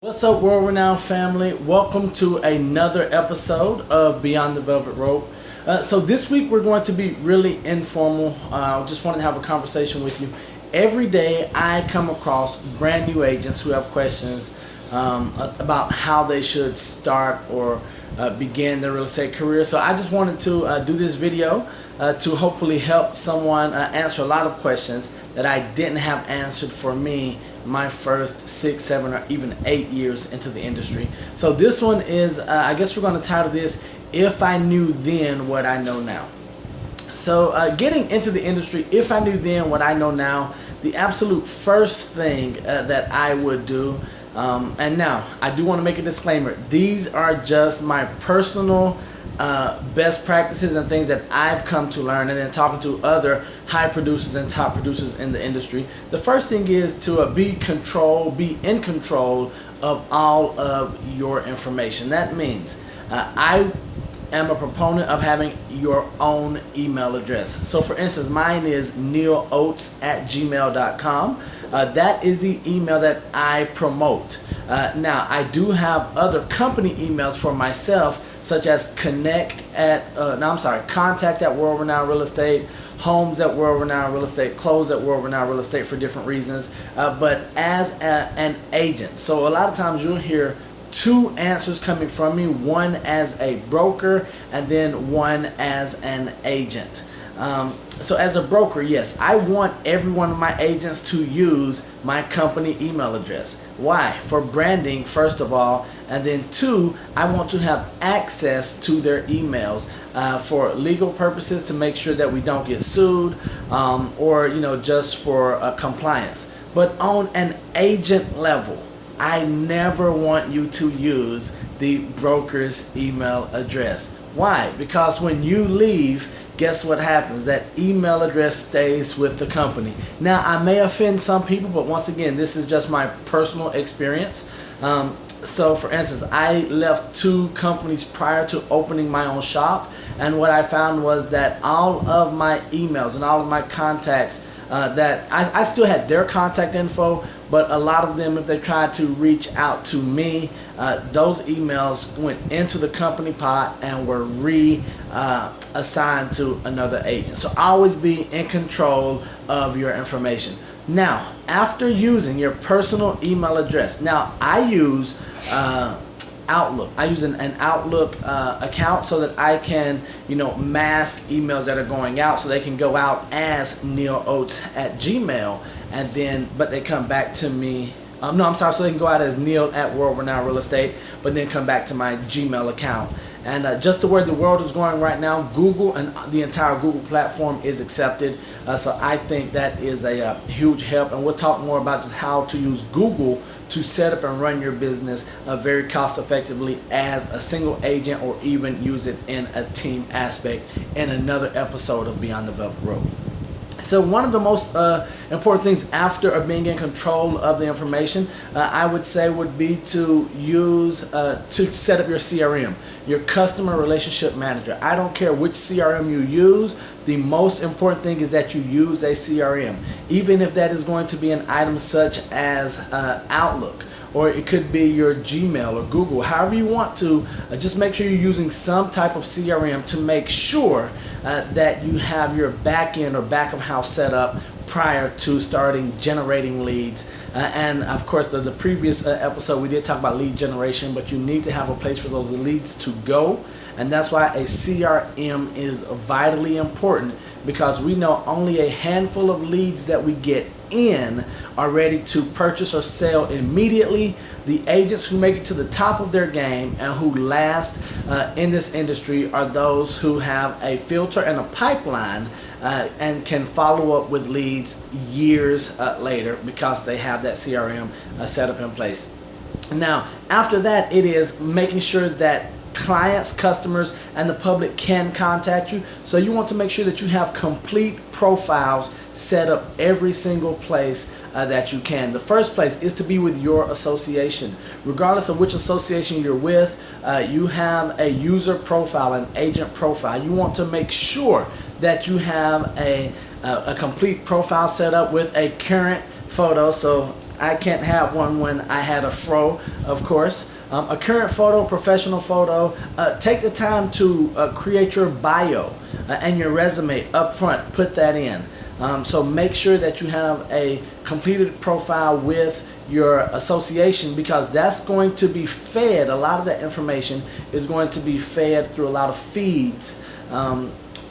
What's up, world renowned family? Welcome to another episode of Beyond the Velvet Rope. So this week we're going to be really informal. Just wanted to have a conversation with you. Every day I come across brand new agents who have questions about how they should start or begin their real estate career. So I just wanted to do this video to hopefully help someone answer a lot of questions that I didn't have answered for me my first 6, 7, or even 8 years into the industry. So this one is, I guess we're going to title this, If I Knew Then What I Know Now. So getting into the industry, if I knew then what I know now, the absolute first thing that I would do, and now I do want to make a disclaimer, these are just my personal best practices and things that I've come to learn, and then talking to other high producers and top producers in the industry. The first thing is to be in control of all of your information. That means I am a proponent of having your own email address. So for instance, mine is nealoates@gmail.com. That is the email that I promote. Now I do have other company emails for myself, such as contact at World Renowned Real Estate, homes at World Renowned Real Estate, close at World Renowned Real Estate for different reasons, but as an agent. So a lot of times you'll hear two answers coming from me, one as a broker and then one as an agent. So as a broker, yes, I want every one of my agents to use my company email address. Why? For branding, first of all, and then two, I want to have access to their emails for legal purposes, to make sure that we don't get sued, or just for compliance. But on an agent level, I never want you to use the broker's email address. Why? Because when you leave, guess what happens? That email address stays with the company. Now, I may offend some people, but once again, this is just my personal experience. So for instance, I left 2 companies prior to opening my own shop, and what I found was that all of my emails and all of my contacts, that I still had their contact info, but a lot of them, if they tried to reach out to me, those emails went into the company pot and were assigned to another agent. So always be in control of your information. Now, after using your personal email address, now I use Outlook. I use an Outlook account so that I can, mask emails that are going out, so they can go out as nealoates@gmail, and then, but they come back to me. So they can go out as Neal at World Renowned Real Estate, but then come back to my Gmail account. And just the way the world is going right now, Google and the entire Google platform is accepted. So I think that is a huge help. And we'll talk more about just how to use Google to set up and run your business very cost effectively as a single agent, or even use it in a team aspect in another episode of Beyond the Velvet Rope. So one of the most important things after being in control of the information, I would say, would be to use, to set up your CRM, your customer relationship manager. I don't care which CRM you use. The most important thing is that you use a CRM, even if that is going to be an item such as Outlook, or it could be your Gmail or Google, however you want to. Just make sure you're using some type of CRM to make sure that you have your back end or back of house set up prior to starting generating leads. And of course, the previous episode we did talk about lead generation, but you need to have a place for those leads to go. And that's why a CRM is vitally important, because we know only a handful of leads that we get in are ready to purchase or sell immediately. The agents who make it to the top of their game and who last in this industry are those who have a filter and a pipeline and can follow up with leads years later, because they have that CRM set up in place. Now, after that, it is making sure that clients, customers, and the public can contact you. So you want to make sure that you have complete profiles set up every single place that you can. The first place is to be with your association. Regardless of which association you're with, you have a user profile, an agent profile. You want to make sure that you have a complete profile set up with a current photo. So I can't have one when I had a fro, of course. A current photo, professional photo. Take the time to create your bio and your resume up front. Put that in. So make sure that you have a completed profile with your association, because that's going to be fed. A lot of that information is going to be fed through a lot of feeds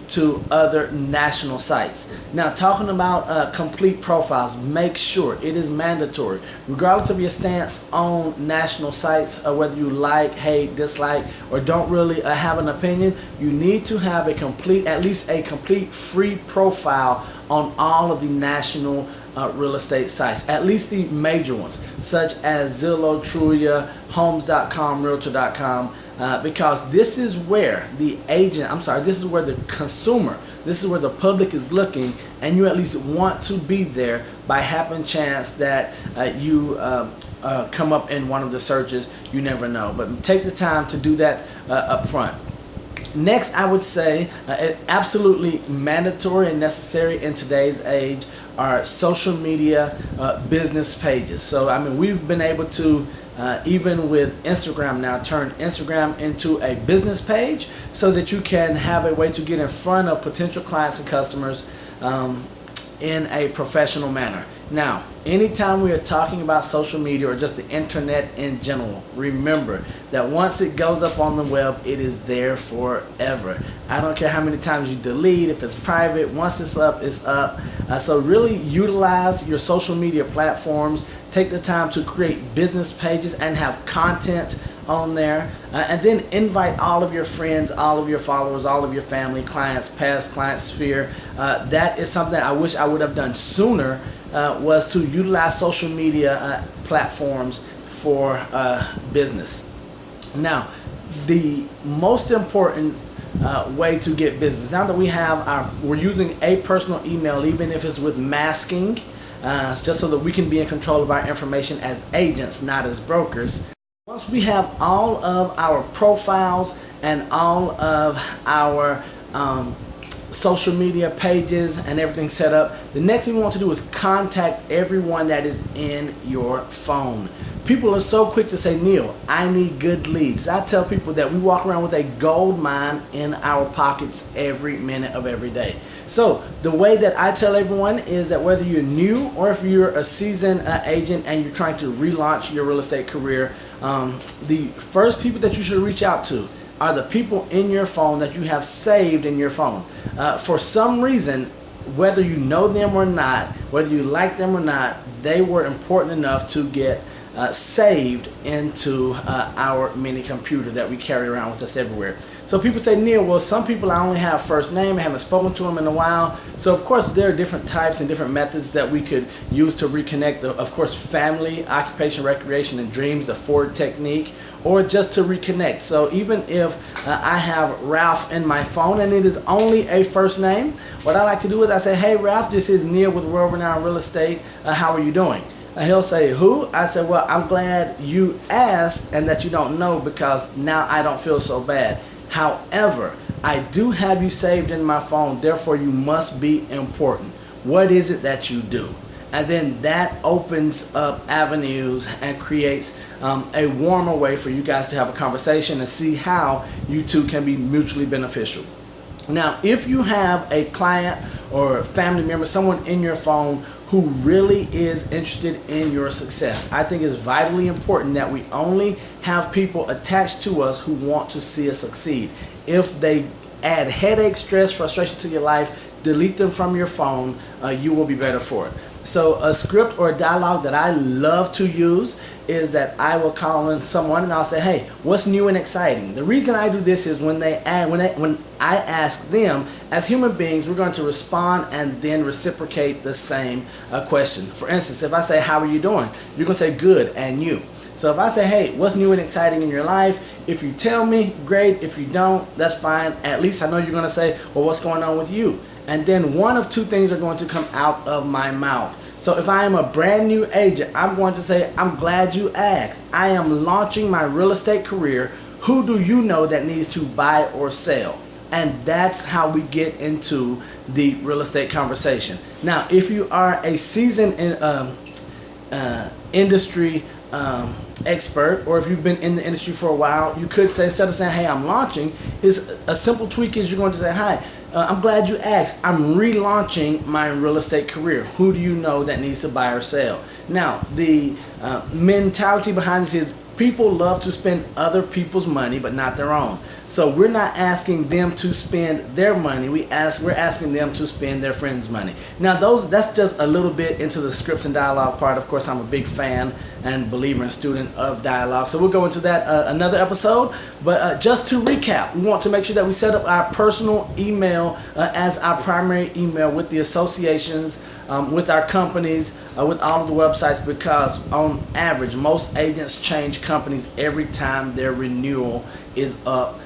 to other national sites. Now, talking about complete profiles, make sure it is mandatory, regardless of your stance on national sites, whether you like, hate, dislike, or don't really have an opinion. You need to have at least a complete free profile on all of the national real estate sites, at least the major ones, such as Zillow, Trulia, Homes.com, Realtor.com, because this is where the this is where the consumer, this is where the public is looking, and you at least want to be there by happen chance that you come up in one of the searches. You never know, but take the time to do that up front. Next, I would say absolutely mandatory and necessary in today's age are social media business pages. So, I mean, we've been able to, even with Instagram now, turn Instagram into a business page so that you can have a way to get in front of potential clients and customers in a professional manner. Now, anytime we are talking about social media or just the internet in general, remember that once it goes up on the web, it is there forever. I don't care how many times you delete, if it's private, once it's up, it's up. So really utilize your social media platforms. Take the time to create business pages and have content on there, and then invite all of your friends, all of your followers, all of your family, clients, past client sphere. That is something I wish I would have done sooner, was to utilize social media platforms for business. Now, the most important way to get business, now that we're using a personal email, even if it's with masking, just so that we can be in control of our information as agents, not as brokers. Once we have all of our profiles and all of our social media pages and everything set up, the next thing we want to do is contact everyone that is in your phone. People are so quick to say, Neal, I need good leads. I tell people that we walk around with a gold mine in our pockets every minute of every day. So the way that I tell everyone is that whether you're new or if you're a seasoned agent and you're trying to relaunch your real estate career, the first people that you should reach out to are the people in your phone that you have saved in your phone. For some reason, whether you know them or not, whether you like them or not, they were important enough to get saved into our mini computer that we carry around with us everywhere. So people say, Neal, well, some people I only have first name, I haven't spoken to them in a while. So of course there are different types and different methods that we could use to reconnect. Of course, family, occupation, recreation, and dreams, the Ford technique, or just to reconnect. So even if I have Ralph in my phone and it is only a first name, what I like to do is I say, hey Ralph, this is Neal with World Renowned Real Estate. How are you doing? And he'll say, who? I said, well, I'm glad you asked and that you don't know, because now I don't feel so bad. However, I do have you saved in my phone, therefore you must be important. What is it that you do? And then that opens up avenues and creates a warmer way for you guys to have a conversation and see how you two can be mutually beneficial. Now, if you have a client or family member, someone in your phone who really is interested in your success, I think it's vitally important that we only have people attached to us who want to see us succeed. If they add headache, stress, frustration to your life, delete them from your phone. You will be better for it. So a script or a dialogue that I love to use is that I will call in someone and I'll say, hey, what's new and exciting? The reason I do this is when I ask them, as human beings, we're going to respond and then reciprocate the same question. For instance, if I say, how are you doing? You're going to say, good, and you. So if I say, hey, what's new and exciting in your life? If you tell me, great. If you don't, that's fine. At least I know you're going to say, well, what's going on with you? And then one of two things are going to come out of my mouth. So if I am a brand new agent, I'm going to say, I'm glad you asked. I am launching my real estate career. Who do you know that needs to buy or sell? And that's how we get into the real estate conversation. Now, if you are a seasoned industry expert, or if you've been in the industry for a while, you could say, instead of saying, hey, I'm launching, is a simple tweak is you're going to say, hi, I'm glad you asked. I'm relaunching my real estate career. Who do you know that needs to buy or sell? Now, the mentality behind this is people love to spend other people's money, but not their own. So we're not asking them to spend their money. We're asking them to spend their friends' money. Now, that's just a little bit into the scripts and dialogue part. Of course, I'm a big fan and believer and student of dialogue. So we'll go into that another episode. But just to recap, we want to make sure that we set up our personal email as our primary email with the associations, with our companies, with all of the websites, because on average, most agents change companies every time their renewal is up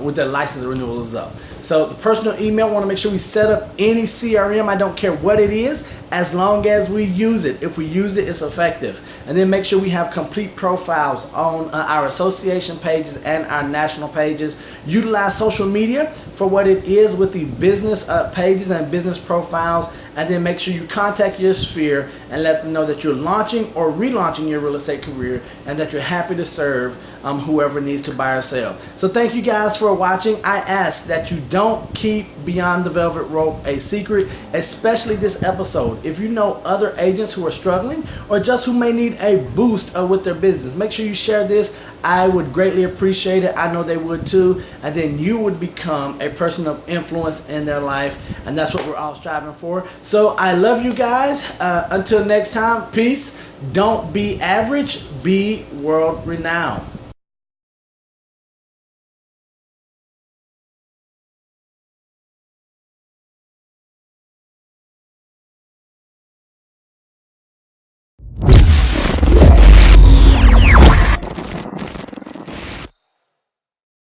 with their license renewal is up. So the personal email, want to make sure we set up any CRM. I don't care what it is, as long as we use it. If we use it, it's effective. And then make sure we have complete profiles on our association pages and our national pages. Utilize social media for what it is with the business pages and business profiles. And then make sure you contact your sphere and let them know that you're launching or relaunching your real estate career, and that you're happy to serve whoever needs to buy or sell. So thank you guys for watching. I ask that you don't keep Beyond the Velvet Rope a secret, especially this episode. If you know other agents who are struggling, or just who may need a boost with their business, make sure you share this. I would greatly appreciate it. I know they would too. And then you would become a person of influence in their life. And that's what we're all striving for. So I love you guys. Until next time, peace. Don't be average, be world renowned.